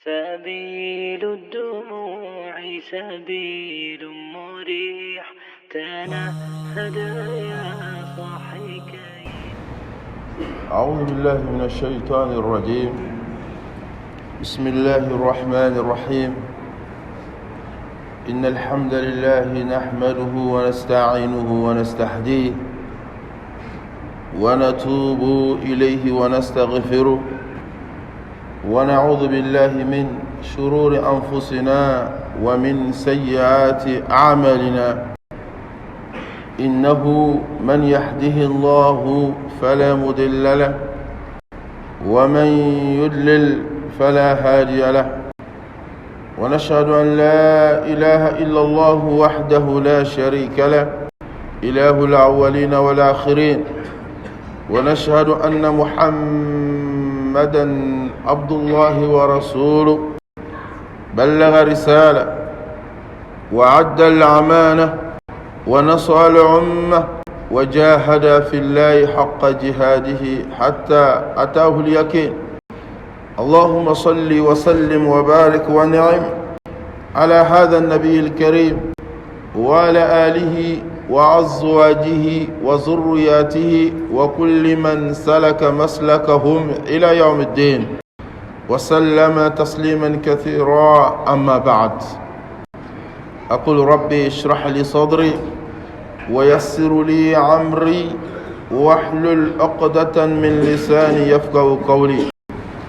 سبيل الدموع سبيل مريح، تنهد يا صاحي كي. أعوذ بالله من الشيطان الرجيم. بسم الله الرحمن الرحيم. إن الحمد لله نحمده ونستعينه ونستهديه ونتوب إليه ونستغفره ونعوذ بالله من شرور أنفسنا ومن سيئات أعمالنا. إنه من يهده الله فلا مضل له ومن يضلل فلا هادي له، ونشهد أن لا إله إلا الله وحده لا شريك له إله الأولين والآخرين، ونشهد أن محمدا عبد الله ورسوله بلغ رسالة وعد الأمانة ونصر الأمة وجاهد في الله حق جهاده حتى أتاه اليقين. اللهم صل وسلم وبارك ونعم على هذا النبي الكريم وعلى آله وأزواجه وذرياته وكل من سلك مسلكهم إلى يوم الدين وسلم تسليما كثيرا. أما بعد، أقول ربي اشرح لي صدري ويسر لي عمري واحلل عقدة من لساني يفقهوا قولي.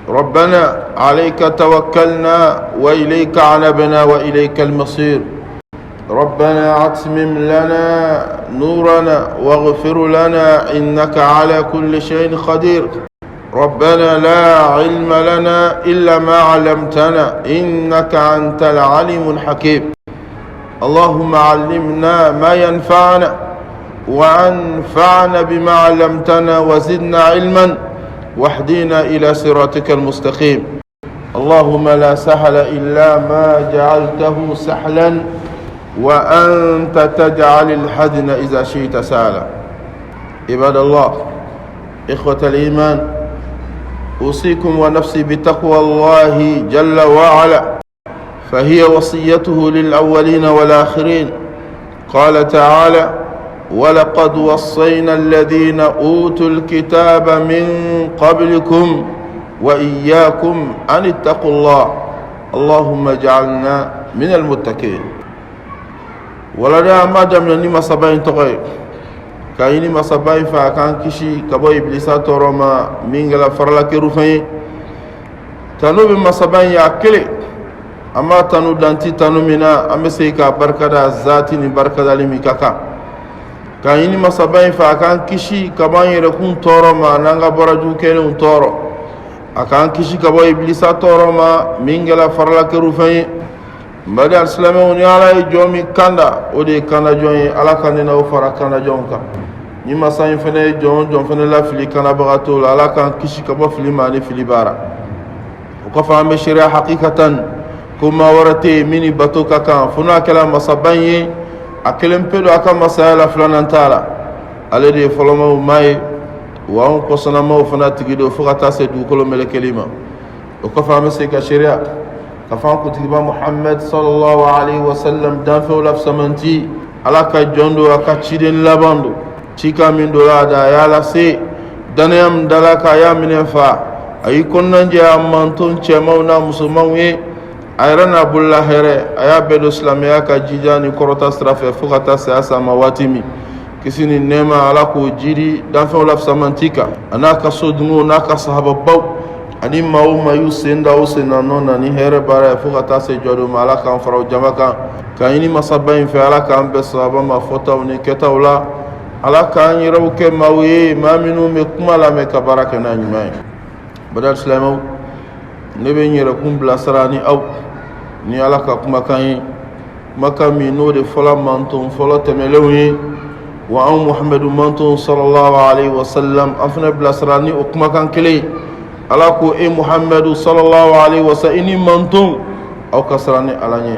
ربنا عليك توكلنا وإليك عنبنا وإليك المصير. ربنا أتمم لنا نورنا واغفر لنا إنك على كل شيء قدير. ربنا لا علم لنا إلا ما علمتنا إنك أنت العليم الحكيم. اللهم علمنا ما ينفعنا وأنفعنا بما علمتنا وزدنا علما واهدنا إلى صراطك المستقيم. اللهم لا سهل إلا ما جعلته سهلا وأنت تجعل الحزن إذا شئت سهلا. عباد الله، إخوة الإيمان، أوصيكم ونفسي بتقوى الله جل وعلا، فهي وصيته للأولين والآخرين. قال تعالى: ولقد وصينا الذين أوتوا الكتاب من قبلكم وإياكم أن اتقوا الله. اللهم اجعلنا من المتقين. ولدا ما دمنا نما سبعين تقوي كايني ما سبعين فاكان كشي كبو إبليسا تورما مينغلا فرلا كروفين تنو بما سبعين يأكلي. أما تنو دانتي تنو منا أمسيكا بركدا ذاتي بركدا لميكاكا كايني ما سبعين فاكان كشي كبان يركون تورما نانغا برجو كينون تورو أكان كشي كبو إبليسا تورما مينغلا فرلا كروفين. mbadi alsilamɛw ni ala ye jɔn min kanda, o de ye kanda jɔn ye. Ala ka ne n'aw fara kanda jɔn kan. ni masa in fɛnɛ ye jɔn jɔn fɛnɛ la fili kannabagatɔw la, ala k'an kisi ka bɔ fili ma ani fili baara. o kɔfɛ an bɛ sariya hakikatan ko maa wɛrɛ tɛ yen min ni bato ka kan fo n'a kɛra masaban ye. a kelen pe don a ka masaya la, filanan t'a la. ale de ye fɔlɔmaw maa ye wa anw kɔsɔnnamaw fana tigi don fo ka taa se dugukolo mɛlɛkɛli ma. o kɔfɛ an bɛ se ka sariya kafan kutiba Muhammad sallallahu alaihi wasallam danfɛw la fisamanti ala ka jɔn do, a ka ciden laban do. cika min do la da a y'a lase, danaya min dala ka a y'a minɛ fa. a y'i kɔnɔnajɛ a manton cɛmanw n'a musomanw ye. a yɛrɛ n'a bolola hɛrɛ, a y'a bɛɛ don silamɛya ka jija ni kɔrɔta sira fɛ fo ka taa se a sa ma waati min. kisi ni nɛɛma ala k'o jiri danfɛw la fisamanti kan, a n'a ka sodungow n'a ka sahababaw ani maa o maa y'u sen da o sen na nɔ na ni hɛrɛ baara ye fo ka taa se jɔdon ma. ala k'an fara o jama kan, k'an ɲini masaba in fɛ ala k'an bɛn sahaba ma fɔtaw ni kɛtaw la. ala k'an yɛrɛw kɛ maaw ye maa minnu bɛ kuma lamɛn ka baara kɛ n'a ɲuman ye. badal silamɛw, ne bɛ n yɛrɛkun bilasira ni aw ni ala ka kumakan ye, kumakan min n'o de fɔla manton fɔlɔ tɛmɛlenw ye wa anw muhamadu manton sallallahu alaihi wasallam an fana bilasira ni o kumakan kelen ye. ala ko e muhammadu sallallahu alaihi wasallam ini manton aw ka siran ni ala ɲɛ.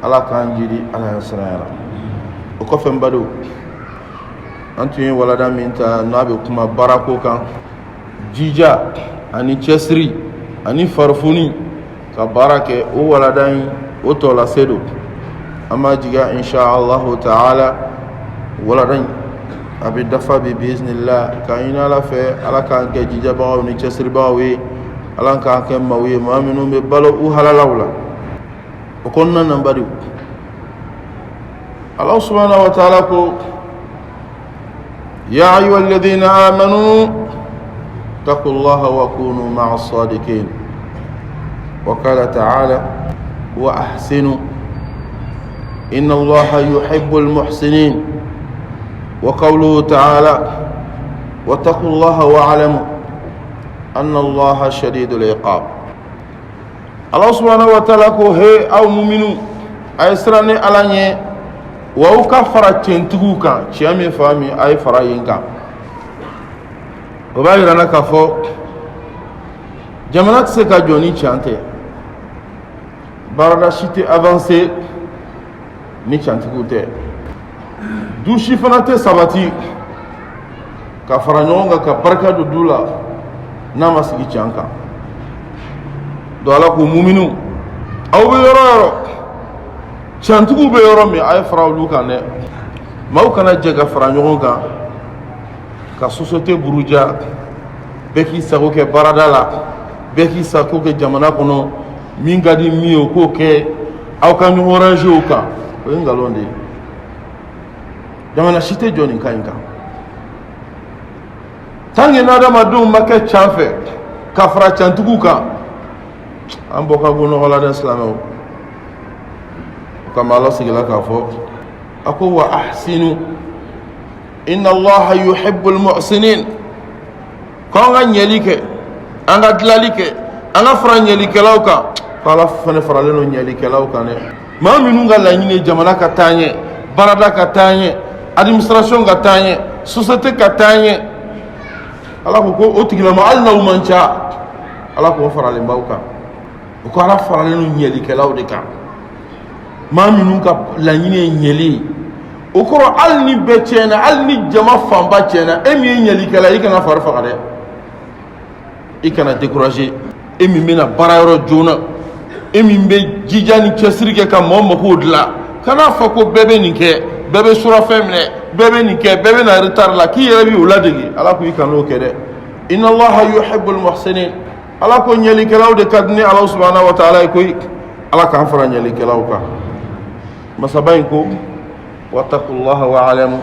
ala k'an jiri ala ya siranya la. o kɔfɛ n badenw, an tun ye walada min ta n'a bɛ kuma baarako kan, jija ani cɛsiri ani farifoni ka barake o waladan o to la sedo amma jiga insha Allah ta'ala waladan abi dafa bi biiznillah ka ina la fe ala ka ke jijaba ni chesriba wi ala ka ke mawi ma minu be balo u halalawla o konna nambari Allah subhanahu wa ta'ala ko ya ayyuhalladhina amanu taqullaha wa kunu ma'as sadiqin wa qala ta'ala wa ahsinu inna Allaha yuhibbul muhsinin wa qawluhu ta'ala wattaqullaha wa'lamu anna Allaha shadidul iqab. Allah subhanahu wa ta'ala ko he aw mu'minu ay sirani alanye wa uka fara centigu kan ciyami fami ay fara yinka o ba yirana ka fo jamana tse ka joni chante barada shite avancé ni chantigu te du shifanate sabati ka fara nyonga ka barka do dula na masigi chanka do ala ko mu'minu aw be yoro chantigu be yoro mi ay fara lu kan ne maw kana jega fara nyonga ka société buruja beki sago ke baradala beki sago ke jamana kono min gadi miyo ko ke aw kan orange o ka o ngalonde jamana shite joni kanka tangi nada madum make chanfe ka fara chantugu ka amboka gono wala da islamo kama Allah sigila ka fo ako wa ahsinu inna Allaha yuhibbul muhsinin konga nyelike anga dlalike anga fara nyelike lawka kala fane fara leno nyelike lawka ne ma minunga la nyine jamana ka tanye barada ka tanye administration ka tanye société ka tanye ala ko otigila ma alna umancha ala ko fara le mbawka ko ala fara leno nyelike lawdeka ma minunga la nyine nyeli okoro alni becena alni jama famba cena emi nyelikala ikana farfa kade ikana décourager emi mena barayoro jona emi be jijani chesrike ka momo hodla kana fako bebe ninke bebe sura femne bebe ninke bebe na retard la ki yebi uladegi ala ko ikano kede inna Allaha yuhibbul muhsinin ala ko nyelikala de kadni Allah subhanahu wa ta'ala ko ala kan fara nyelikala ka masabain ko واتقوا الله واعلموا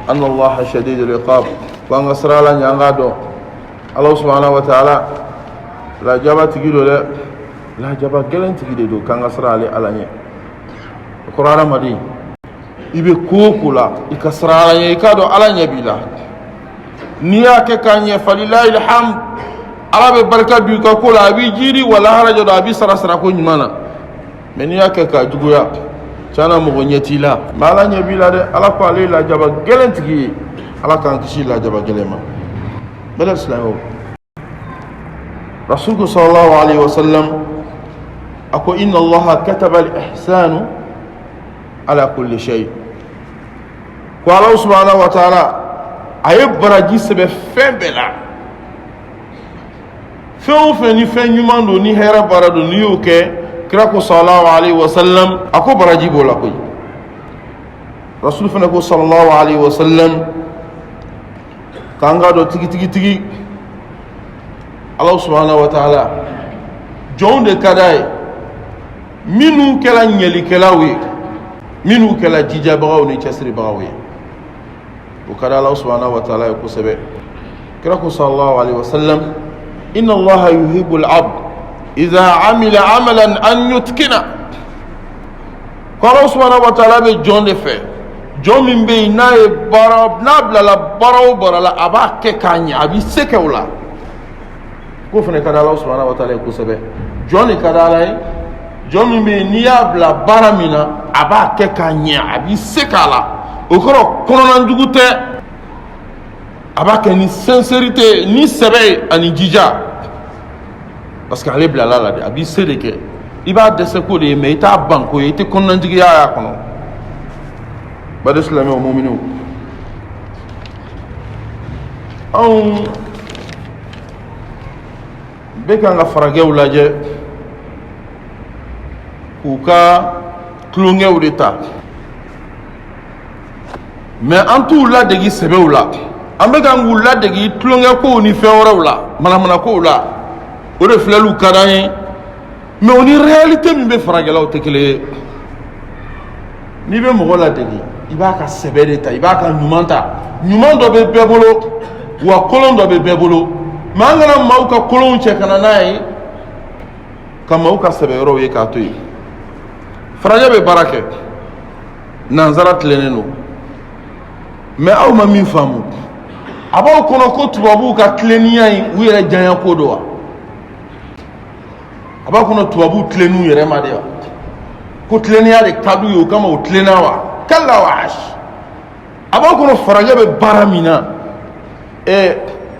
ان الله شديد العقاب وان اسرالا نيانغادو الله سبحانه وتعالى لا جابا تيغيدو لا جابا گلن تيغيدو كان اسرالي علاني القران مدي ibe kokula ikasrala yekado alanya bila niya ke kanye falilahi alhamd arabe barka bi ko kula abi jiri wala harajo do abi sarasara ko nyimana meniya ke ka juguya chana mo nyeti la mala nyebila de ala ko ale la jaba gelentigi ala kan kishi la jaba gelema bala islamu rasul sallallahu alaihi wasallam ako inna allaha kataba al ihsan ala kulli shay ko allah subhanahu wa ta'ala ay baraji sebe fembela fe ni fe nyumando ni hera barado ni yoke kirako sallallahu alaihi wasallam ako baraji bola koy rasul fana ko sallallahu alaihi wasallam kanga do tigi Allah subhanahu wa ta'ala jonde kadai minu kala nyeli kelawi minu kala jijabaw ni chasri bawe o kada Allah subhanahu wa ta'ala ko sebe kirako sallallahu alaihi wasallam inna Allaha yuhibbul abd إذا عمل عملا أن يتقنا قال سبحانه وتعالى بجون دفع جون من بين ناي برا نابلا لا برا برا لا أبا كاني أبي سكولا كوفنا كذا الله سبحانه وتعالى كوسبه جون كذا لا جون من بين نيابلا برا منا أبا كاني أبي سكالا وكرو كورونا نجوته أبا كني sincérité ni sebe ani jija parce que ale bila la de abi sedeke iba dese ko de me ita banko ite konnan jigi ya kono bade islami o mu'minu be kan ga farage ulaje k'u ka tulonkɛw de ta mais an t'u ladegi sɛbɛw la an bɛ kan k'u ladegi tulonkɛkow ni fɛn wɛrɛw la manamanakow la o de filɛliw ka d'an ye mais o ni réalité min bɛ farajɛlaw tɛ kelen ye n'i bɛ mɔgɔ ladegi i b'a ka sɛbɛ de ta i b'a ka ɲuman ta ɲuman dɔ bɛ bɛɛ bolo wa kolon dɔ bɛ bɛɛ bolo mais an kana maaw ka kolonw cɛ ka na n'a ye ka maaw ka sɛbɛ yɔrɔw ye k'a to yen farajɛ bɛ baara kɛ nanzara tilennen don mais aw ma min faamu a b'aw kɔnɔ ko tubabuw ka tilennenya in u yɛrɛ janya ko don wa a b'a kɔnɔ tubabuw tilennu yɛrɛ ma de wa ko tilennenya de ka d'u ye o kama o tilenna wa kala wa ayi a b'a kɔnɔ farajɛ bɛ baara min na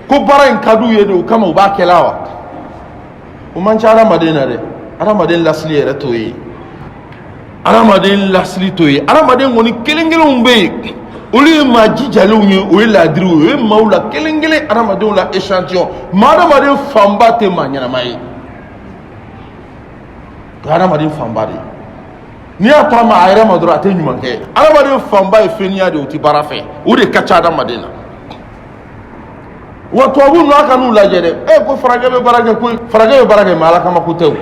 ko baara in ka d'u ye de o kama u b'a kɛla wa o man ca adamaden na dɛ adamaden lasili yɛrɛ t'o ye adamaden lasili t'o ye adamaden kɔni kelen kelenw bɛ yen olu ye maa jijalenw ye o ye laadiriw ye o ye maaw la kelen kelen adamadenw la échantillon maa adamaden fanba tɛ maa ɲɛnama ye o ye adamaden fanba de ye n'i y'a to a ma a yɛrɛ ma dɔrɔn a tɛ ɲuman kɛ adamaden fanba ye fɛnniya de ye o tɛ baara fɛ o de ka ca adamaden na wa tubabu ninnu a ka n'u lajɛ dɛ ko farajɛ bɛ baara kɛ koyi farajɛ bɛ baara kɛ mais ala kama ko tɛ o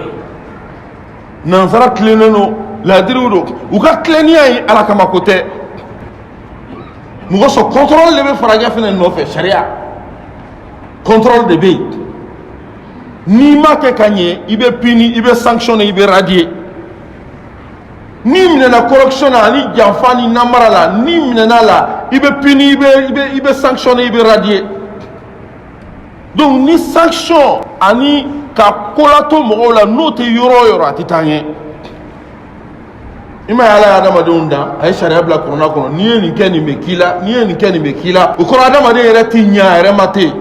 nansara tilennen don laadiriw don u ka tilennenya ye ala kama ko tɛ mɔgɔ sɔn contrôle de bɛ farajɛ fana nɔfɛ sariya contrôle de bɛ yen n'i ma kɛ ka ɲɛ i bɛ puni i bɛ sanctionner i bɛ radier n'i minɛna corruption na ani janfa ni namara la n'i minɛna la i bɛ puni i bɛ sanctionner i bɛ radier donc ni sanction ani ka kolato mɔgɔw la n'o tɛ yɔrɔ o yɔrɔ a tɛ taa ɲɛ i ma ye ala ye adamadenw dan a ye sariya bila kɔnɔna kɔnɔ n'i ye nin kɛ nin bɛ k'i la n'i ye nin kɛ nin bɛ k'i la o kɔrɔ adamaden yɛrɛ tɛ ɲɛ a yɛrɛ ma ten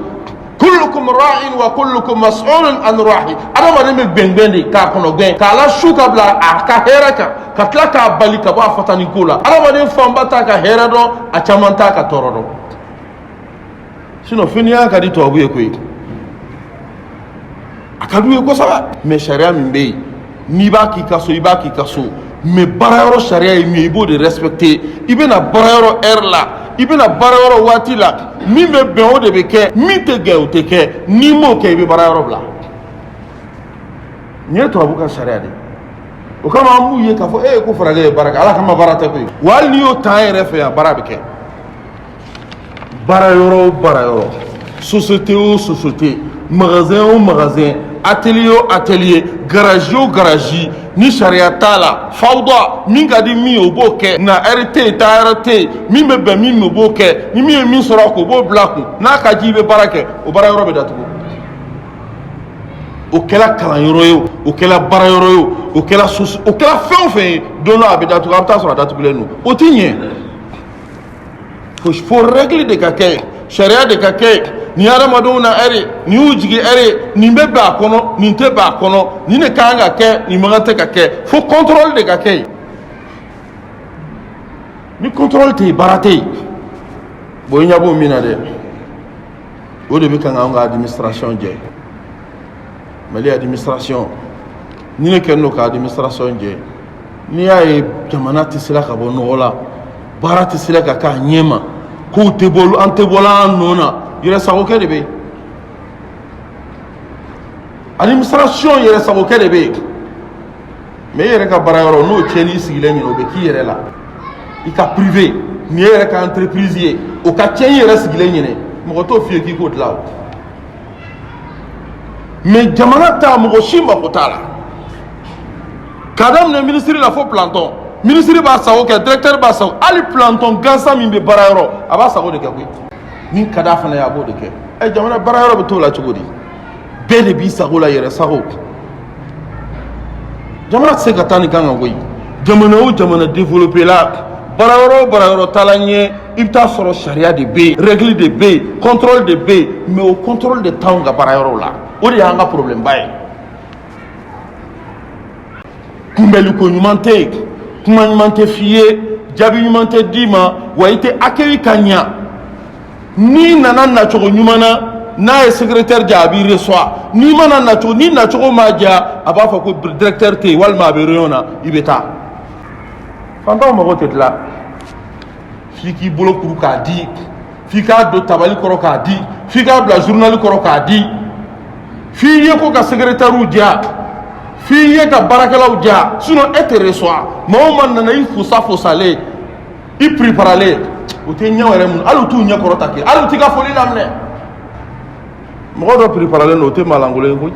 kullukum ra'in wa kullukum mas'ulun an ra'i adamaden bɛ gbɛngbɛn de k'a kɔnɔ gbɛn k'a la su ka bila a ka hɛrɛ kan ka tila k'a bali ka bɔ a fatani ko la adamaden fanba t'a ka hɛrɛ dɔn a caman t'a ka tɔɔrɔ dɔn sinon fɛnniya ka di tubabu ye koyi a ka d'u ye kosɛbɛ mais sariya min bɛ yen n'i b'a k'i ka so i b'a k'i ka so mais baarayɔrɔ sariya ye min ye i b'o de respecter i bɛna baarayɔrɔ heure la i bɛna baarayɔrɔ waati la min bɛ bɛn o de bɛ kɛ min tɛ gɛn o tɛ kɛ n'i m'o kɛ i bɛ baarayɔrɔ bila nin ye tubabu ka sariya de o kama an b'u ye k'a fɔ ko farajɛ ye baara kɛ ala kama baara tɛ koyi wa hali n'i y'o ta an yɛrɛ fɛ yan baara bɛ kɛ baarayɔrɔ o baarayɔrɔ société o société magasin o magasin atelier o atelier garage o garage ni sariya t'a la fawda min ka di min ye o b'o kɛ na heure tɛ yen taa heure tɛ yen min bɛ bɛn min ma o b'o kɛ ni min ye min sɔrɔ a kun o b'o bila a kun n'a ka ji i bɛ baara kɛ o baara yɔrɔ bɛ datugu o kɛla kalanyɔrɔ ye o kɛla baarayɔrɔ ye o kɛla fɛn o fɛn ye don dɔ a bɛ datugu a bɛ taa sɔrɔ a datugulen don o tɛ ɲɛ fo règle de ka kɛ sariya de ka kɛ nin adamadenw na heure nin y'u jigi heure nin bɛ bɛn a kɔnɔ nin tɛ bɛn a kɔnɔ nin de kan ka kɛ nin man tɛ ka kɛ fo contrôle de ka kɛ yen ni contrôle tɛ yen baara tɛ yen bon i ɲɛ b'o min na dɛ o de bɛ kan k'anw ka administration jɛ Mali administration ni ne kɛlen don ka administration jɛ n'i y'a ye jamana tɛ sera ka bɔ nɔgɔ la baara tɛ sera ka k'a ɲɛ ma kow tɛ bɔ an tɛ bɔla an nɔ na yɛrɛ sagokɛ de bɛ yen administration yɛrɛ sagokɛ de bɛ yen mais i yɛrɛ ka baarayɔrɔ n'o tiɲɛn'i sigilen ɲɛna o bɛ k'i yɛrɛ la i ka privé nin ye yɛrɛ ka entreprise ye o ka tiɲɛ i yɛrɛ sigilen ɲɛna mɔgɔ t'o f'i ye k'i k'o dilan o mais jamana ta mɔgɔ si mako t'a la k'a daminɛ ministre la fo planton ministre b'a sago kɛ directeur b'a sago hali planton gansan min bɛ baarayɔrɔ a b'a sago de kɛ koyi min ka d'a fana ye a b'o de kɛ jamana baarayɔrɔ bɛ t'o la cogo di bɛɛ de b'i sago la yɛrɛ sago jamana tɛ se ka taa nin kan kan koyi jamana o jamana développé la baarayɔrɔ o baarayɔrɔ taala ɲɛ i bɛ taa sɔrɔ sariya de bɛ yen règle de bɛ yen contrôle de bɛ yen mais o contrôle de t'anw ka baarayɔrɔ la o de y'an ka problème ba ye kunbɛliko ɲuman tɛ yen kuma ɲuman tɛ f'i ye jaabi ɲuman tɛ d'i ma wa i tɛ accueilli ka ɲa n'i nana nacogo ɲuman na n'a ye secrétaire ja a b'i reçoit n'i mana nacogo ni nacogo ma diya a b'a fɔ ko directeur tɛ yen walima a bɛ réunion na i bɛ taa fantanw mago tɛ dilan f'i k'i bolo kuru k'a di f'i k'a don tabali kɔrɔ k'a di f'i k'a bila journal kɔrɔ k'a di f'i ye ko ka secrétaire diya f'i ye ka baarakɛlaw diya sinon e tɛ reçoit maa o maa nana i fosalen i préparalen o tɛ ɲɛ wɛrɛ mun hali u t'u ɲɛ kɔrɔ ta kɛ hali u t'i ka foli daminɛ mɔgɔ dɔ préparalen don o tɛ maalankolon ye koyi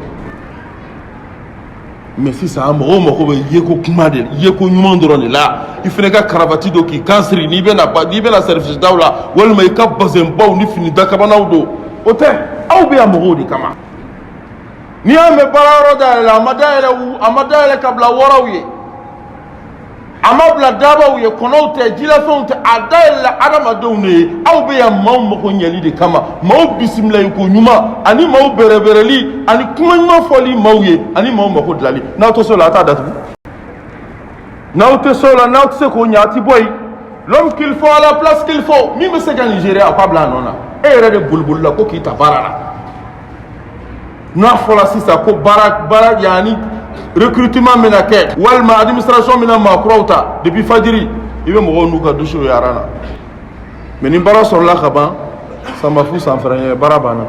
mais sisan mɔgɔw mako bɛ yeko kuma de yeko ɲuman dɔrɔn de la i fana ka karavati don k'i kan siri n'i bɛna service daw la walima i ka bazɛnbaw ni fini dakabanaw don o tɛ aw bɛ yan mɔgɔw de kama n'i y'a mɛn baarayɔrɔ dayɛlɛ a ma dayɛlɛ ka bila wɔɔrɔw ye a ma bila dabaw ye kɔnɔw tɛ jilafɛnw tɛ a dayɛlɛ adamadenw de ye aw bɛ yan maaw mako ɲɛli de kama maaw bisimilayi ko ɲuman ani maaw bɛrɛbɛrɛli ani kuma ɲuman fɔli maaw ye ani maaw mako dilali n'aw tɛ se o la a t'a datugu n'aw tɛ se o la n'aw tɛ se k'o ɲɛ a tɛ bɔ yen l'homme qu'il faut à la place qu'il faut min bɛ se ka nin gérer a k'a bila a nɔ na e yɛrɛ de bolibolila ko k'i ta baara la n'a fɔra sisan ko baara yanni recrutement bɛna kɛ walima administration bɛna maakuraw ta depuis fajiri i bɛ mɔgɔw n'u ka douche ye aran na mais ni baara sɔrɔla ka ban sanbafu sanfɛrɛn ye baara banna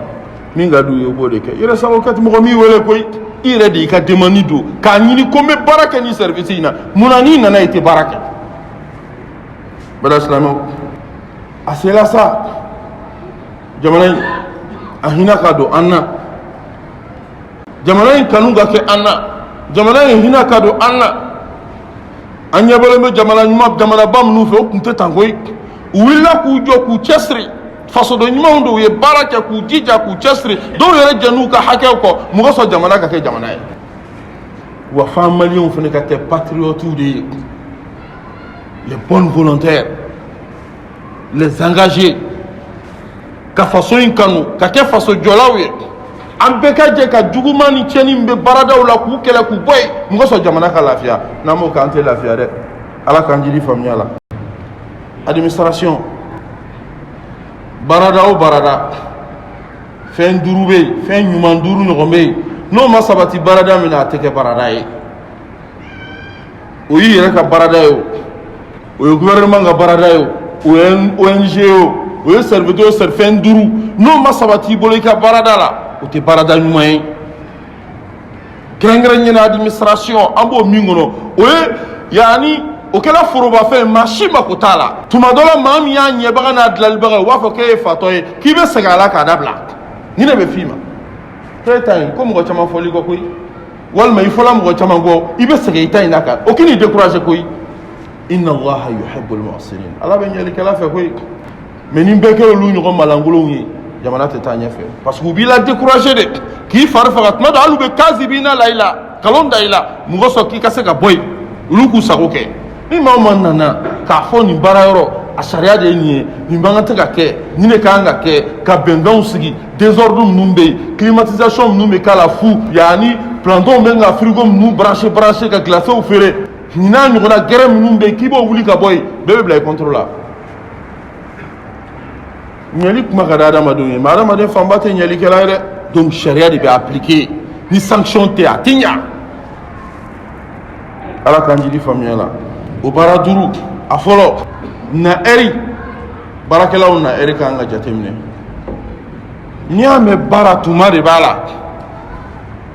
min ka d'u ye u b'o de kɛ i yɛrɛ sago kɛ mɔgɔ m'i wele koyi i yɛrɛ de y'i ka demande don k'a ɲini ko n bɛ baara kɛ ni service in na munna n'i nana i tɛ baara kɛ bada silamɛw a sela sa jamana in a hinɛ ka don an na jamana in kanu ka kɛ an na jamana in hinɛ ka don an na an ɲɛbɔlen bɛ jamanaba minnu fɛ o tun tɛ tan koyi u wulila k'u jɔ k'u cɛsiri fasoden ɲumanw don u ye baara kɛ k'u jija k'u cɛsiri dɔw yɛrɛ jɛn'u ka hakɛw kɔ mɔgɔ sɔn jamana ka kɛ jamana ye wa f'an maliyɛnw fana ka kɛ patriotes de ye les bons volontaires les engagés ka faso in kanu ka kɛ faso jɔlaw ye an bɛɛ ka jɛ ka juguman ni tiɲɛni min bɛ baaradaw la k'u kɛlɛ k'u bɔ yen mɔgɔ sɔn jamana ka lafiya n'an m'o kɛ an tɛ lafiya dɛ ala k'an jiri faamuya la administration baarada o baarada fɛn duuru bɛ yen fɛn ɲuman duuru ɲɔgɔn bɛ yen n'o ma sabati baarada min na a tɛ kɛ baarada ye o y'i yɛrɛ ka baarada ye o ye gouvernement ka baarada ye o ye ONG ye o ye serviteur o fɛn duuru n'o ma sabati i bolo i ka baarada la o tɛ baarada ɲuman ye kɛrɛnkɛrɛnnenya administration an b'o min kɔnɔ o ye yanni o kɛra forobafɛn maa si mako t'a la tuma dɔ la maa min y'a ɲɛbaga n'a dilanlibaga ye u b'a fɔ k'e ye fatɔ ye k'i bɛ segin a la k'a dabila ni ne bɛ f'i ma k'e ta in ko mɔgɔ caman fɔli kɔ koyi walima i fɔla mɔgɔ caman kɔ i bɛ segin i ta in na kan o k'i ni décourager koyi inna allaha yuhibbul muhsinin ala bɛ ɲɛlikɛla fɛ koyi mais ni bɛɛ kɛra olu ɲɔgɔn malankolonw ye jamana tɛ taa ɲɛfɛ parce que u b'i la décourager de k'i fari faga tuma dɔ hali u bɛ kazi b'i na la i la nkalon da i la mɔgɔ sɔn k'i ka se ka bɔ yen olu k'u sago kɛ ni maa o maa nana k'a fɔ nin baara yɔrɔ a sariya de ye nin ye nin man kan tɛ ka kɛ nin de kan ka kɛ ka bɛnkanw sigi désordre ninnu bɛ yen climatisation ninnu bɛ k'a la fu yanni plantonw bɛ ka frigo ninnu branché ka glacew feere nin n'a ɲɔgɔnna gɛrɛ minnu bɛ yen k'i b'o wuli ka bɔ yen bɛɛ bɛ bila i contrôle la ɲɛli kuma ka di adamadenw ye mais adamaden fanba tɛ ɲɛlikɛla ye dɛ donc sariya de bɛ appliquer ni sanction tɛ a tɛ ɲa ala k'an jigi faamuya la o baara duuru a fɔlɔ na ɛri baarakɛlaw na ɛri k'an ka jateminɛ n'i y'a mɛn baara tuma de b'a la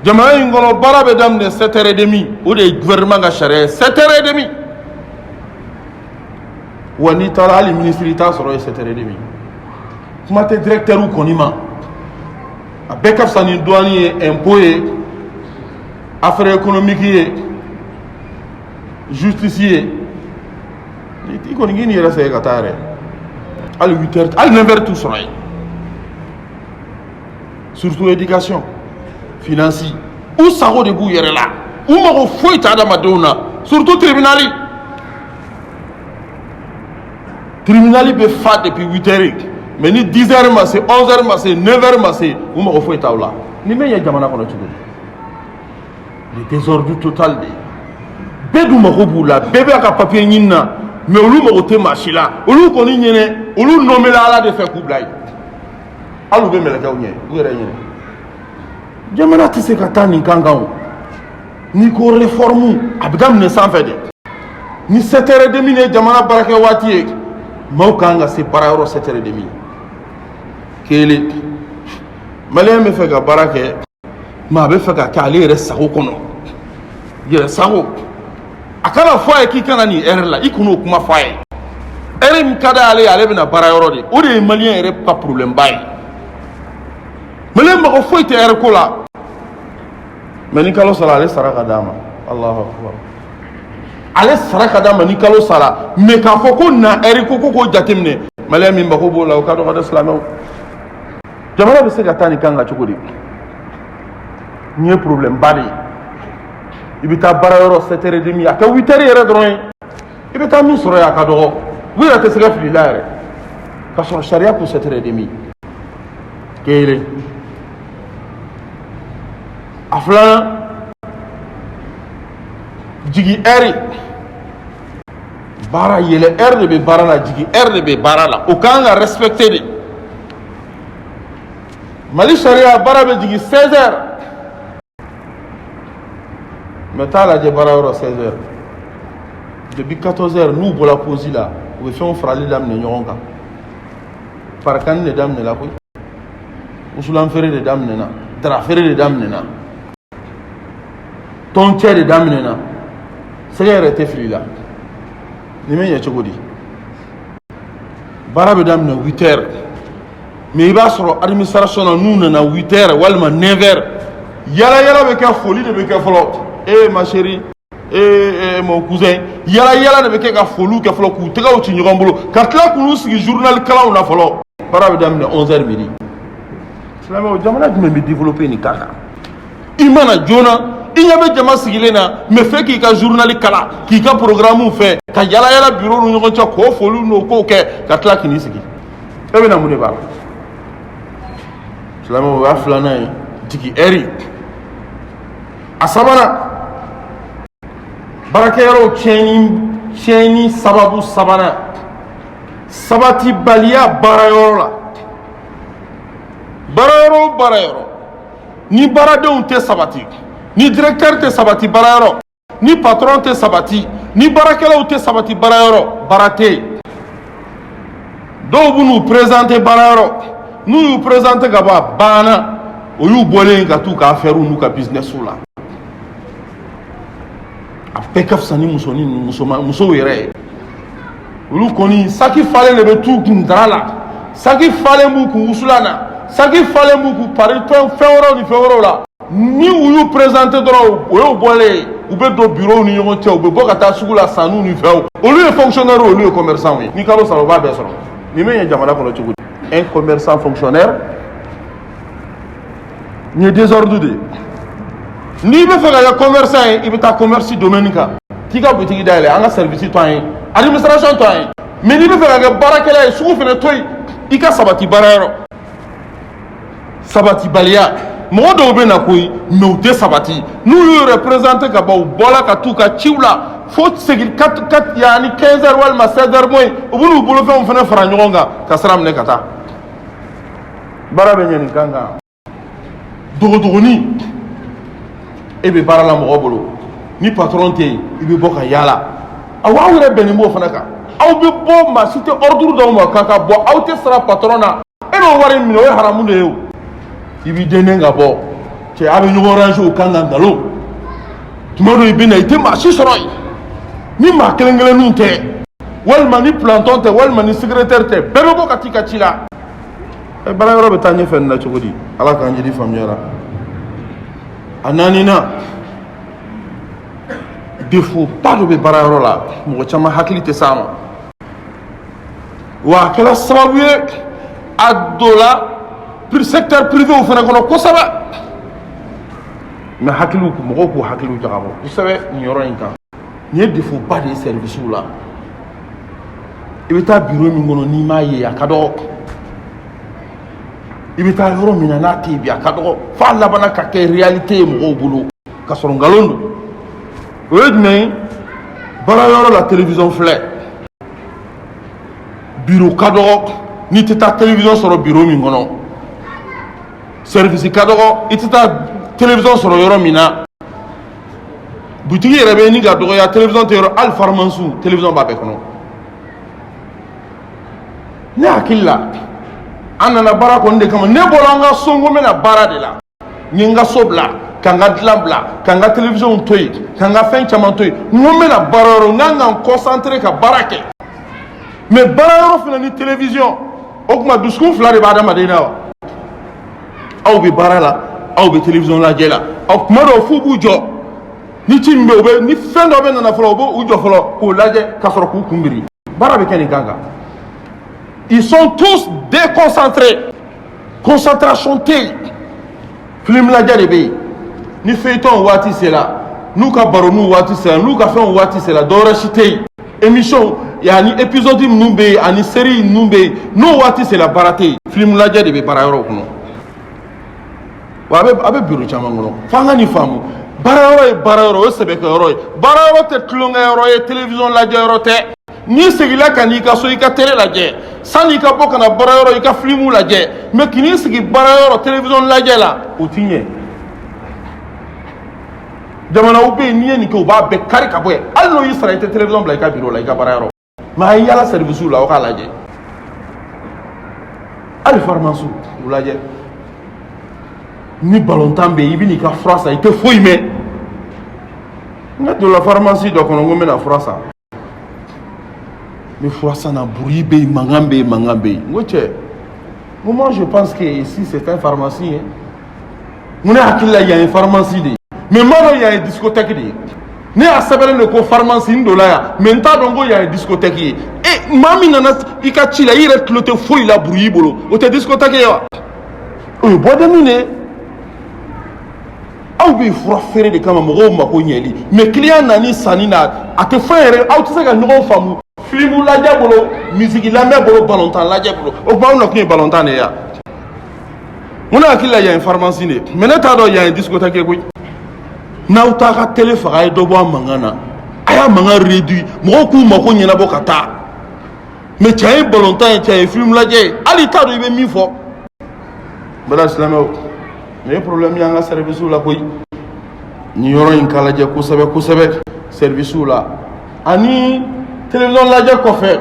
jamana in kɔnɔ baara bɛ daminɛ 7h30 o de ye gouvernement ka sariya ye 7h30 wa n'i taara hali ministre i t'a sɔrɔ ye 7h30 kuma tɛ directeur kɔni ma a bɛɛ ka fisa ni douane ye impôt ye affaire économique ye justice ye i kɔni k'i ni yɛrɛ sɛgɛn ka taa yɛrɛ hali 8h hali 9h t'u sɔrɔ yen surtout éducation finance u sago de b'u yɛrɛ la u mago foyi tɛ adamadenw na surtout tribunal bɛ fa depuis 8h mais ni 10h ma se 11h ma se 9h ma se u mago foyi t'aw la ni min ye jamana kɔnɔ cogo di le désordre total de bɛɛ dun mago b'u la bɛɛ b'a ka papier ɲini na mais olu mago tɛ maa si la olu kɔni ɲɛnɛ olu nommé la ala de fɛ k'u bila yen alu be melakaw ɲɛ u yɛrɛ ɲinɛ jamana tɛ se ka taa nin kan kan o n'i ko réforme a bɛ daminɛ sanfɛ de ni 7h30 ye jamana baarakɛ waati ye maaw kan ka se baarayɔrɔ 7h30 kelen maliyɛn bɛ fɛ ka baara kɛ maa bɛ fɛ ka kɛ ale yɛrɛ sago kɔnɔ yɛrɛ sago a kana fɔ a ye k'i kana nin heure la i kan'o kuma fɔ a ye heure min ka d'ale ye ale bɛna baarayɔrɔ de o de ye maliyɛn yɛrɛ ka problème ba ye maliyɛn mago foyi tɛ heure ko la mais ni kalo sara ale sara ka d'a ma Allahu akbar ale sara ka d'a ma ni kalo sara mais k'a fɔ ko na heure ko ko jateminɛ maliyɛn min mago b'o la o ka dɔgɔ dɛ silamɛw jamana bɛ se ka taa nin kan ka cogo di nin ye problème ba de ye i bɛ taa baarayɔrɔ 7h30 a kɛ 8h yɛrɛ dɔrɔn ye i bɛ taa min sɔrɔ yen a ka dɔgɔ u yɛrɛ tɛ se ka fili la yɛrɛ ka sɔrɔ sariya ko 7h30 kelen a filanan jigi heure baara yɛlɛ heure de bɛ baara la jigi heure de bɛ baara la o kan ka respecter de Mali sariya baara bɛ jigi 16h mais t'a lajɛ baarayɔrɔ 16h depuis 14h n'u bɔra pause la u bɛ fɛnw farali daminɛ ɲɔgɔn kan farikani de daminɛna koyi wusulan feere de daminɛna dara feere de daminɛna tɔn cɛ de daminɛna sɛgɛ yɛrɛ tɛ fili la nin bɛ ɲɛ cogo di baara bɛ daminɛ 8h mais i b'a sɔrɔ administration na n'u nana 8h walima 9h yala yala bɛ kɛ foli de bɛ kɛ fɔlɔ ma chérie mon cousin yala yala de bɛ kɛ ka foliw kɛ fɔlɔ k'u tɛgɛw ci ɲɔgɔn bolo ka tila k'u sigi journal kalanw na fɔlɔ baara bɛ daminɛ 11h midi silamɛw jamana jumɛn bɛ développer nin kan kan i mana joona i ɲɛ bɛ jama sigilen na mais fɛ k'i ka journal kalan k'i ka programme fɛ ka yala yala bureau ni ɲɔgɔn cɛ k'o foliw n'o kow kɛ ka tila k'i sigi e bɛna mun de b'a la silamɛw o y'a filanan ye jigi heure a sabanan baarakɛyɔrɔw tiɲɛni sababu sabanan sabatibaliya baarayɔrɔ la baarayɔrɔ o baarayɔrɔ ni baaradenw tɛ sabati ni directeur tɛ sabati baarayɔrɔ ni patron tɛ sabati ni baarakɛlaw tɛ sabati baarayɔrɔ baara tɛ yen dɔw bɛ n'u présenter baarayɔrɔ n'u y'u présenter ka bɔ a banna o y'u bɔlen ka t'u ka affaire n'u ka business la a bɛɛ ka fisa ni musow yɛrɛ ye olu kɔni saki falen de bɛ t'u kun dara la saki falen b'u kun wusulan na saki falen b'u kun pari fɛn wɛrɛw ni fɛn wɛrɛw la ni u y'u présenter dɔrɔn o y'u bɔlen u bɛ don bureau ni ɲɔgɔn cɛ u bɛ bɔ ka taa sugu la sanniw ni fɛnw olu ye fonctionnaire olu ye commerçant ye ni kalo sara u b'a bɛɛ sɔrɔ nin bɛ ɲɛ jamana kɔnɔ cogo di un commerçant fonctionnaire nin ye désordre de ye n'i bɛ fɛ ka kɛ commerçant ye i bɛ taa commerce domaine kan k'i ka boutique dayɛlɛ an ka service to an ye administration to an ye mais n'i bɛ fɛ ka kɛ baarakɛla ye sugu fana to yen i ka sabati baarayɔrɔ sabatibaliya mɔgɔ dɔw bɛ na koyi mais u tɛ sabati n'u y'u représenter ka ban u bɔra ka t'u ka ciw la fo segin yani 15h walima 16h moins u bɛ n'u bolofɛnw fana fara ɲɔgɔn kan ka sira minɛ ka taa baara bɛ ɲɛ nin kan kan dogodogonin e bɛ baara la mɔgɔ bolo ni patron tɛ yen i bɛ bɔ ka yaala aw yɛrɛ bɛnnen b'o fana kan aw bɛ bɔ maa si tɛ ordre d'aw ma k'a ka bɔ aw tɛ sara patron na e n'o wari minɛ o ye haramu de ye o i b'i dɛnnen ka bɔ cɛ a bɛ ɲɔgɔn ranger o kan ka nkalon tuma dɔ i bɛ na i tɛ maa si sɔrɔ yen ni maa kelen kelenninw tɛ walima ni planton tɛ walima ni secrétaire tɛ bɛɛ bɛ bɔ ka t'i ka ci la baarayɔrɔ bɛ taa ɲɛfɛ nin na cogo di ala k'an jidi faamuyara a naaninan défaut ba dɔ bɛ baarayɔrɔ la mɔgɔ caman hakili tɛ s'a ma wa a kɛra sababu ye a dɔ la secteur privé o fana kɔnɔ kosɛbɛ mais hakiliw mɔgɔw k'u hakiliw jagabɔ kosɛbɛ nin yɔrɔ in kan nin ye défaut ba de ye service la i bɛ taa bureau min kɔnɔ n'i m'a ye a ka dɔgɔ i bɛ taa yɔrɔ min na n'a tɛ yen bi a ka dɔgɔ f'a labanna ka kɛ réalité ye mɔgɔw bolo ka sɔrɔ nkalon don o ye jumɛn ye baarayɔrɔ la télévision filɛ bureau ka dɔgɔ n'i tɛ taa télévision sɔrɔ bureau min kɔnɔ service ka dɔgɔ i tɛ taa télévision sɔrɔ yɔrɔ min na butigi yɛrɛ bɛ ni ka dɔgɔya télévision tɛ yɔrɔ hali pharmacie télévision b'a bɛɛ kɔnɔ ne hakili la an nana baara kɔni de kama ne bɔra an ka so n ko n bɛna baara de la n ye n ka so bila ka n ka dilan bila ka n ka télévision to yen ka n ka fɛn caman to yen n ko n bɛna baara yɔrɔ n kan ka n concentré ka baara kɛ mais baara yɔrɔ fana ni télévision o tuma dusukun fila de b'a adamaden na wa aw bɛ baara la aw bɛ télévision lajɛ la aw tuma dɔw f'u b'u jɔ ni ci min bɛ u bɛ ni fɛn dɔ bɛ nana fɔlɔ u b'u jɔ fɔlɔ k'o lajɛ ka sɔrɔ k'u kunbiri baara bɛ kɛ nin kan kan ils sont tous déconcentrés concentration tɛ yen film lajɛ de bɛ yen ni feuilleton waati sera n'u ka baroniw waati sera n'u ka fɛnw waati sera dɔwɛrɛ si tɛ yen émission yani épisode minnu bɛ yen ani série ninnu bɛ yen n'o waati sera baara tɛ yen film lajɛ de bɛ baara yɔrɔ kɔnɔ wa a bɛ bureau caman kɔnɔ f'an ka nin faamu baara yɔrɔ ye baara yɔrɔ o ye sɛbɛkɛyɔrɔ ye baara yɔrɔ tɛ tulonkɛyɔrɔ ye télévision lajɛ yɔrɔ tɛ n'i segila ka n'i ka so i ka télé lajɛ sanni i ka bɔ ka na baara yɔrɔ i ka filimu lajɛ mais k'i n'i sigi baara yɔrɔ télévision lajɛ la o t'i ɲɛ jamanaw bɛ yen n'i ye nin kɛ u b'a bɛɛ kari ka bɔ yen hali n'o y'i sara i tɛ télévision bila i ka bureau la i ka baara yɔrɔ mais a ye yala service la o k'a lajɛ hali pharmacie u lajɛ ni balontan bɛ yen i bɛ n'i ka fura san i tɛ foyi mɛn ne donna pharmacie dɔ kɔnɔ n ko n bɛna fura san n bɛ fura san na bruit bɛ yen mankan bɛ yen mankan bɛ yen n ko cɛ n ko moi je pense que ici c'est un pharmacie n ko ne hakili la yan ye pharmacie de ye mais n b'a dɔn yan ye discothèque de ye ne y'a sɛbɛnlen de ko pharmacie n donna yan mais n t'a dɔn ko yan ye discothèque ye maa min nana i ka ci la i yɛrɛ tulo tɛ foyi la bruit bolo o tɛ discothèque ye wa o ye bɔdeni de ye aw bɛ fura feere de kama mɔgɔw mako ɲɛli mais client nani sanni na a tɛ fɛn yɛrɛ aw tɛ se ka ɲɔgɔn faamu filimu lajɛ bolo misiki lamɛn bolo balontan lajɛ bolo o tuma aw nakun ye balontan de ye yan n ko ne hakili la yan ye pharmacie de ye mais ne t'a dɔn yan ye discothèque ye koyi n'aw t'a ka télé faga a ye dɔ bɔ a mankan na a y'a mankan réduit mɔgɔw k'u mako ɲɛnabɔ ka taa mais cɛ ye balontan ye cɛ ye filimu lajɛ ye hali i t'a dɔn i bɛ min fɔ n bala silamɛw mais problème y'an ka service la koyi ni yɔrɔ in ka lajɛ kosɛbɛ kosɛbɛ service la ani télévision lajɛ kɔfɛ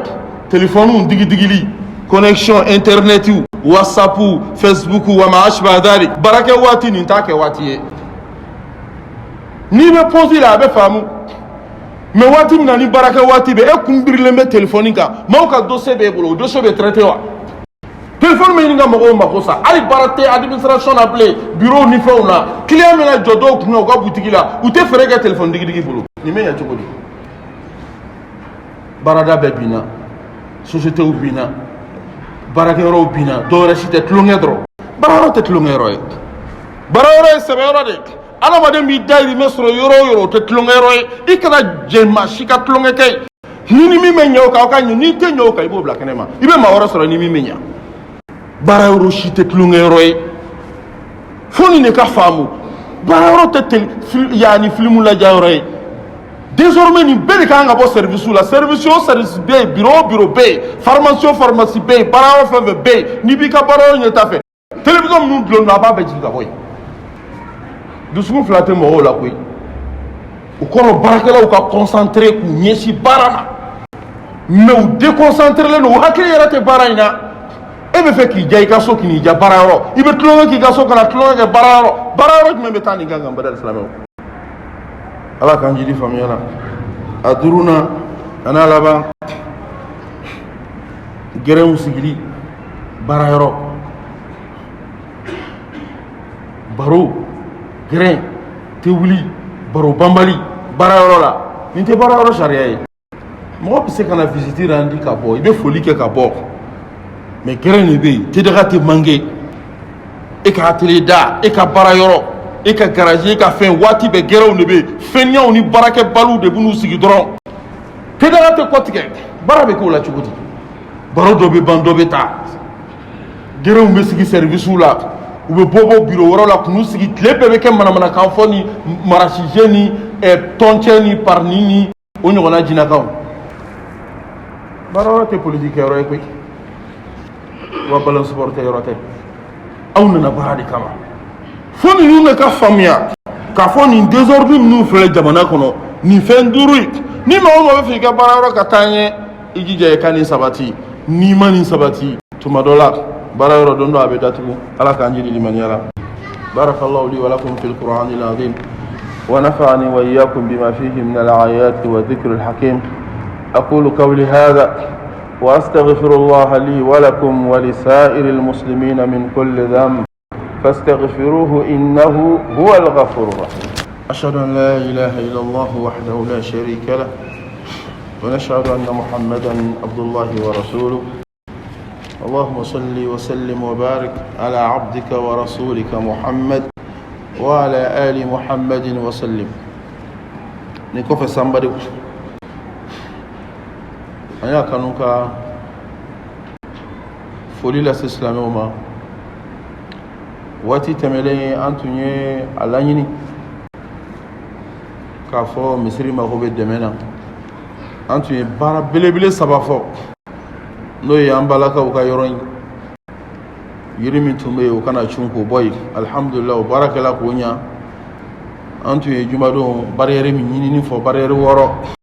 téléphone digidigi connexion internet whatsapp facebook wa ma ashba dhalik barakɛ waati nin t'a kɛ waati ye n'i bɛ pause la a bɛ faamu mais waati min na ni barakɛ waati bɛ e kun birilen bɛ téléphone kan maaw ka dossier b'e bolo o dossier bɛ traité wa téléphone bɛ ɲini ka mɔgɔw mako sa hali baara tɛ administration na bilen bureau ni fɛnw na client bɛna jɔ dɔw kunna u ka butigi la u tɛ fɛɛrɛ kɛ téléphone digidigi bolo nin bɛ ɲɛ cogo di baarada bɛɛ binna sociétéw binna baarakɛyɔrɔw binna dɔwɛrɛ si tɛ tulonkɛ dɔrɔn baarayɔrɔ tɛ tulonkɛyɔrɔ ye baarayɔrɔ ye sɛbɛyɔrɔ de adamaden b'i dayirimɛ sɔrɔ yɔrɔ o yɔrɔ o tɛ tulonkɛyɔrɔ ye i kana jɛ maa si ka tulonkɛ kɛ yen ni min bɛ ɲɛ o kan aw ka ɲɛ n'i tɛ ɲɛ o kan i b'o bila kɛnɛ ma i bɛ maa wɛrɛ sɔrɔ ni min bɛ ɲɛ baarayɔrɔ si tɛ tulonkɛyɔrɔ ye fo nin de ka faamu baarayɔrɔ tɛ yani filimu lajɛyɔrɔ ye désormais nin bɛɛ de kan ka bɔ service la service o service bɛ yen bureau o bureau bɛ yen pharmacie o pharmacie bɛ yen baarayɔrɔ fɛn fɛn bɛ yen n'i b'i ka baarayɔrɔ ɲɛta fɛ télévision minnu dulon don a b'a bɛɛ jigin ka bɔ yen dusukun fila tɛ mɔgɔw la koyi o kɔrɔ baarakɛlaw ka concentré k'u ɲɛsin baara ma mais u déconcentré don u hakili yɛrɛ tɛ baara in na e bɛ fɛ k'i ja i ka so k'i n'i ja baarayɔrɔ i bɛ tulonkɛ k'i ka so kana tulonkɛ kɛ baarayɔrɔ jumɛn bɛ taa nin kan kan badal silamɛw ala k'an jidi faamuya la a duurunan a n'a laban gɛrɛnw sigili baarayɔrɔ baro gɛrɛn tɛ wuli baro banbali baarayɔrɔ la nin tɛ baarayɔrɔ sariya ye mɔgɔ bɛ se ka na visite randi ka bɔ i bɛ foli kɛ ka bɔ mais gɛrɛn de bɛ yen tɛdaga tɛ manqué e ka atelier da e ka baarayɔrɔ e ka garage e ka fɛn waati bɛɛ gɛrɛnw de bɛ yen fɛnɲɛw ni baarakɛbaliw de bɛ n'u sigi dɔrɔn tɛdaga tɛ kɔ tigɛ baara bɛ k'o la cogo di baro dɔ bɛ ban dɔ bɛ taa gɛrɛnw bɛ sigi service la u bɛ bɔ bureau wɛrɛw la k'u sigi tile bɛɛ bɛ kɛ manamanakan fɔ ni marasijɛ ni tɔncɛ ni parni ni o ɲɔgɔnna jinakaw baarayɔrɔ tɛ politique kɛyɔrɔ ye koyi wa ballon sport kɛyɔrɔ tɛ aw nana baara de kama fo ninnu de ka faamuya k'a fɔ nin désordre ninnu filɛ jamana kɔnɔ nin fɛn duuru ni maa o maa bɛ fɛ i ka baara yɔrɔ ka taa ɲɛ i jija i ka nin sabati n'i ma nin sabati tuma dɔ la baara yɔrɔ don dɔ a bɛ datugu ala k'an jiri limaniya la barakallahu li wa lakum fil qur'anil azim wa nafa'ani wa iyyakum bima fihi min al-ayati wa dhikril hakim aqulu qawli hadha wa astaghfirullaha li wa lakum wa lisa'iril muslimina min kulli dhanb فاستغفروه إنه هو الغفور الرحيم أشهد أن لا إله إلا الله وحده لا شريك له ونشهد أن محمدا عبد الله ورسوله اللهم صل وسلم وبارك على عبدك ورسولك محمد وعلى آل محمد وسلم نكوف somebody أنا كانوك فولي الإسلام وما wati tɛmɛlen an tun ye a laɲini k'a fɔ misiri mago bɛ dɛmɛ na an tun ye baara belebele saba fɔ n'o ye an balakaw ka yɔrɔ in yiri min tun bɛ yen o kana cun k'o bɔ yen alhamdulillah o baara kɛla k'o ɲa an tun ye jumadon barrière min ɲinini fɔ barrière 6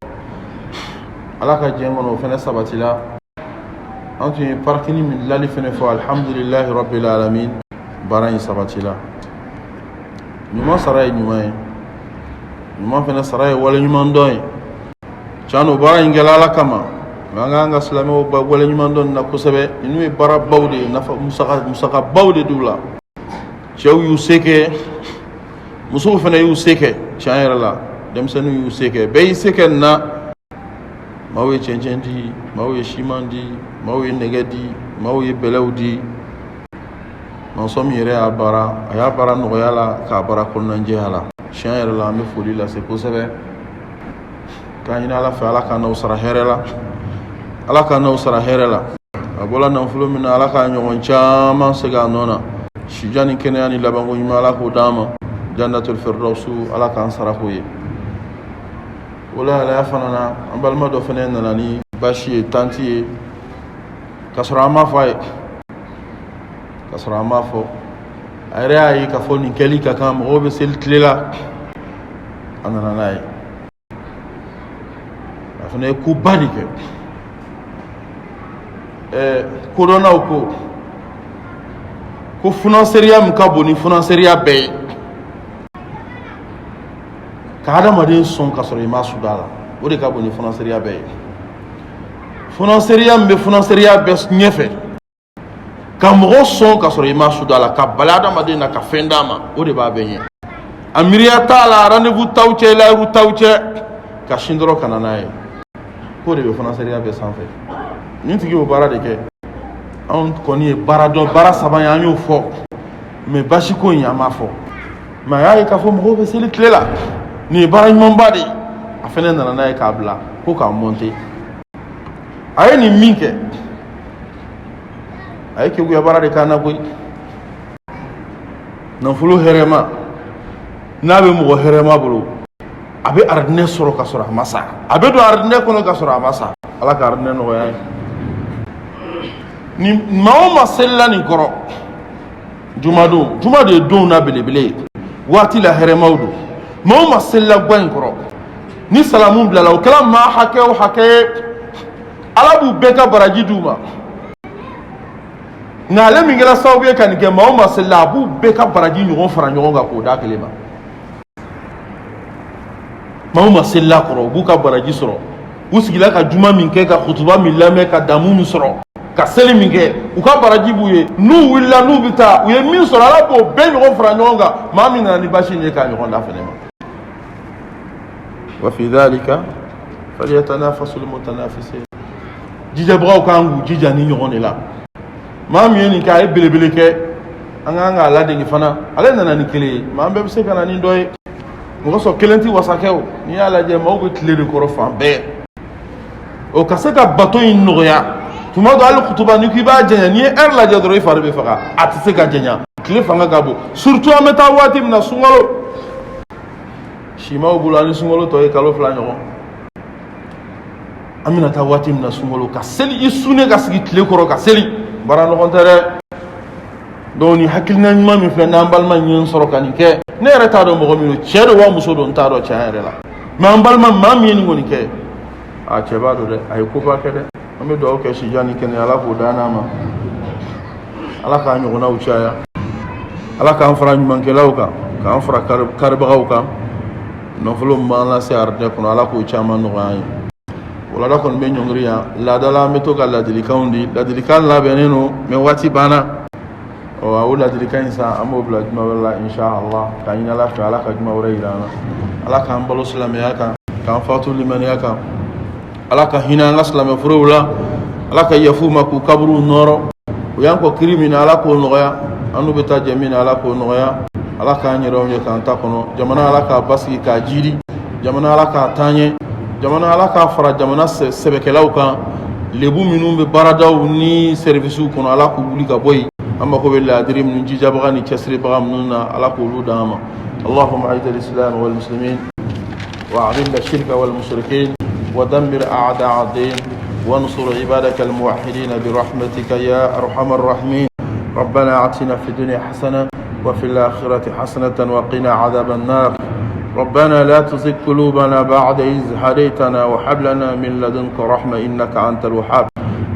ala ka diɲɛ kɔnɔ o fɛnɛ sabatila an tun ye parkini min lali fɛnɛ fɔ alhamdulillahi rabbil alamin baara in sabatila ɲuman sara ye ɲuman ye ɲuman fɛnɛ sara ye wale ɲuman dɔn ye can o baara in kɛla ala kama mais an k'an ka silamɛw ba wale ɲuman dɔn na kosɛbɛ ninnu ye baara baw de ye nafa musaka baw de d'u la cɛw y'u se kɛ musow fɛnɛ y'u se kɛ can yɛrɛ la denmisɛnninw y'u se kɛ bɛɛ y'i se kɛ nin na maaw ye cɛncɛn di maaw ye siman di maaw ye nɛgɛ di maaw ye bɛlɛw di mɔnsɔn min yɛrɛ y'a baara a y'a baara nɔgɔya la k'a baara kɔnɔnajɛya la tiɲɛ yɛrɛ la an bɛ foli lase kosɛbɛ k'an ɲini ala fɛ ala k'an n'aw sara hɛrɛ la ala k'an n'aw sara hɛrɛ la a bɔla nafolo min na ala k'a ɲɔgɔn caman segin a nɔ na sijan ni kɛnɛya ni labanko ɲuman ala k'o d'an ma jannatul firdausu ala k'an sara k'o ye o la yɛrɛ fana na an balima dɔ fana nana ni basi ye tanti ye k'a sɔrɔ an m'a fɔ a ye k'a sɔrɔ an m'a fɔ a yɛrɛ y'a ye k'a fɔ nin kɛli ka kan mɔgɔw bɛ seli tile la a nana n'a ye a fana ye koba de kɛ kodɔnnaw ko funanseriya min ka bon ni funanseriya bɛɛ ye ka adamaden sɔn ka sɔrɔ i ma suda la o de ka bon ni funanseriya bɛɛ ye funanseriya min bɛ funanseriya bɛɛ ɲɛfɛ ka mɔgɔ sɔn ka sɔrɔ i ma suda la ka bala adamaden na ka fɛn d'a ma o de b'a bɛɛ ɲɛ a miiriya t'a la rendez-vous t'aw cɛ layiru t'aw cɛ ka sin dɔrɔn ka na n'a ye k'o de bɛ funanseriya bɛɛ sanfɛ nin tigi y'o baara de kɛ anw kɔni ye baara dɔn baara saba ye an y'o fɔ mais basi ko in an m'a fɔ mais a y'a ye k'a fɔ mɔgɔw bɛ seli tile la nin ye baara ɲumanba de ye a fɛnɛ nana n'a ye k'a bila ko k'a monter a ye nin min kɛ a ye keguya baara de k'an na koyi nafolo hɛrɛma n'a bɛ mɔgɔ hɛrɛma bolo a bɛ aridinɛ sɔrɔ ka sɔrɔ a ma sa a bɛ don aridinɛ kɔnɔ ka sɔrɔ a ma sa ala ka aridinɛ nɔgɔya ye ni maa o maa selila nin kɔrɔ jumadon juma de ye don na belebele ye waati la hɛrɛmaw don maa o maa selila gwa in kɔrɔ ni salamu bilala o kɛra maa hakɛ o hakɛ ye ala b'u bɛɛ ka baraji d'u ma nka ale min kɛra sababu ye ka nin kɛ maa o maa selila a b'u bɛɛ ka baraji ɲɔgɔn fara ɲɔgɔn kan k'o d'a kelen ma maa o maa selila kɔrɔ u b'u ka baraji sɔrɔ u sigila ka juma min kɛ ka kutuba min lamɛn ka damu min sɔrɔ ka seli min kɛ u ka baraji b'u ye n'u wulila n'u bɛ taa u ye min sɔrɔ ala b'o bɛɛ ɲɔgɔn fara ɲɔgɔn kan maa min nana ni basi in ye k'a ɲɔgɔn da fɛnɛ ma wa fi dhalika falyatanafasul mutanafisun jijabagaw kan k'u jija ni ɲɔgɔn de la maa min ye nin kɛ a ye belebele kɛ an k'an k'a ladege fana ale nana ni kelen ye maa bɛɛ bɛ se ka na ni dɔ ye mɔgɔ sɔrɔ kelen tɛ wasakɛw n'i y'a lajɛ maaw bɛ tile de kɔrɔ fan bɛɛ o ka se ka bato in nɔgɔya tuma dɔ hali kutuba ni k'i b'a janya n'i ye heure lajɛ dɔrɔn i fari bɛ faga a tɛ se ka janya tile fanga ka bon surtout an bɛ taa waati min na sunkalo simaw bolo ani sunkalo tɔ ye kalo 2 ɲɔgɔn an bɛna taa waati min na sunkalo ka seli i sunnen ka sigi tile kɔrɔ ka seli baara nɔgɔn tɛ dɛ doni hakilna nyuma mi fe nambal man yin soro kan ke ne reta do mo mi chere wa muso do ntaro chaere la mambal man mam yin ngoni ke a cheba do de ay ko ba ke de ami do ke shi jani ken ala ko dana ma ala ka nyu na uchaya ala ka fara nyuma ke lawka ka fara karba gawka no fulo ma la se arde ko ala ko chama no ay wala da kon be nyongriya la dala meto kala dilikaundi la dilikan la beneno me wati bana o awula dilikan sa amo bla juma wala insha Allah kan ina la fa ala ka juma wala ilana ala ka ambalo islamiyya ka fatu liman yaka ala ka hina ngaslam furula ala ka yafuma ku kabru noro o yanko criminal ala ko noya anu beta jamina ala ko noya ala ka nyiro me kan ta kono jamana ala ka basi ka jiri jamana ala ka tanye jamana ala ka fara jamana sebekelaw kan lebu minum be baradaw ni service kono ala ko wuli ka boy amma ko bella dirim ni jijaba ni chasri bagam nuna ala ko ludama اللهم اعز الاسلام والمسلمين واعذل الشرك والمشركين ودمر اعداء الدين وانصر عبادك الموحدين برحمتك يا ارحم الراحمين ربنا اعطنا في الدنيا حسنه وفي الاخره حسنه وقنا عذاب النار ربنا لا تزغ قلوبنا بعد إذ هديتنا وهب لنا من لدنك رحمة إنك أنت الوهاب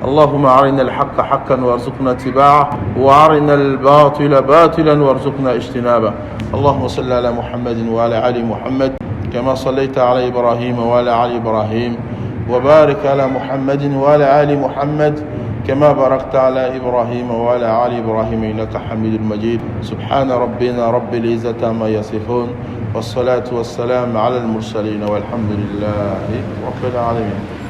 اللهم أرنا الحق حقا وارزقنا اتباعه وأرنا الباطل باطلا وارزقنا اجتنابه اللهم صل على محمد وعلى آل محمد كما صليت على إبراهيم وعلى آل إبراهيم وبارك على محمد وعلى آل محمد كما باركت على إبراهيم وعلى آل إبراهيم إنك حميد مجيد سبحان ربنا رب العزة عما يصفون والصلاة والسلام على المرسلين والحمد لله رب العالمين.